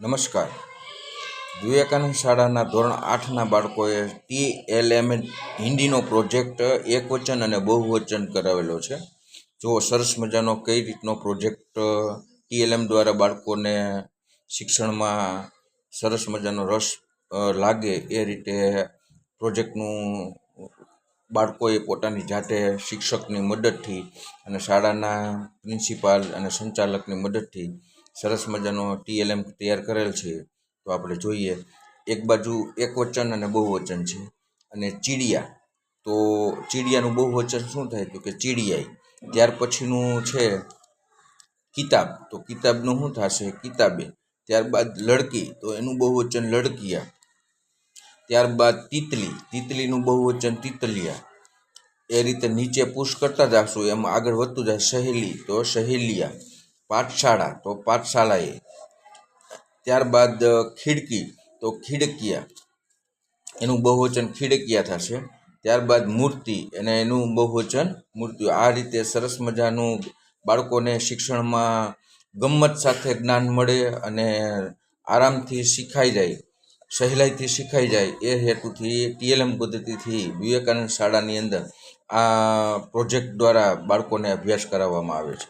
નમસ્કાર. વિવેકાનંદ શાળાના ધોરણ 8ના બાળકોએ TLM હિન્દીનો પ્રોજેક્ટ એકવચન અને બહુવચન કરાવેલો છે. જો સરસ મજાનો કઈ રીતનો પ્રોજેક્ટ TLM દ્વારા બાળકોને શિક્ષણમાં સરસ મજાનો રસ લાગે એ રીતે પ્રોજેક્ટનું બાળકોએ પોતાની જાતે શિક્ષકની મદદથી અને શાળાના પ્રિન્સિપાલ અને સંચાલકની મદદથી સરસ મજાનો TLM તૈયાર કરેલ છે. તો આપણે જોઈએ, એક બાજુ એકવચન અને બહુવચન છે. અને ચીડિયા, તો ચીડિયાનું બહુવચન શું થાય? તો કે ચીડિયાઈ. ત્યાર પછીનું છે કિતાબ, તો કિતાબનું શું થશે? કિતાબે. ત્યારબાદ લડકી, તો એનું બહુવચન લડકિયા. ત્યારબાદ તિતલી, તિતલીનું બહુવચન તિતલિયા. એ રીતે નીચે પુશ કરતા જશું, એમાં આગળ વધતું જાય. સહેલી, તો સહેલિયા. પાઠશાળા, તો પાઠશાળાએ. ત્યારબાદ ખિડકી, તો ખિડકિયા. એનું બહુવચન ખિડકિયા થશે. ત્યારબાદ મૂર્તિ, અને એનું બહુવચન મૂર્તિઓ. આ રીતે સરસ મજાનું બાળકોને શિક્ષણમાં ગમ્મત સાથે જ્ઞાન મળે અને આરામથી શીખાઈ જાય, સહેલાઈથી શીખાઈ જાય એ હેતુથી TLM પદ્ધતિથી વિવેકાનંદ શાળાની અંદર આ પ્રોજેક્ટ દ્વારા બાળકોને અભ્યાસ કરાવવામાં આવે છે.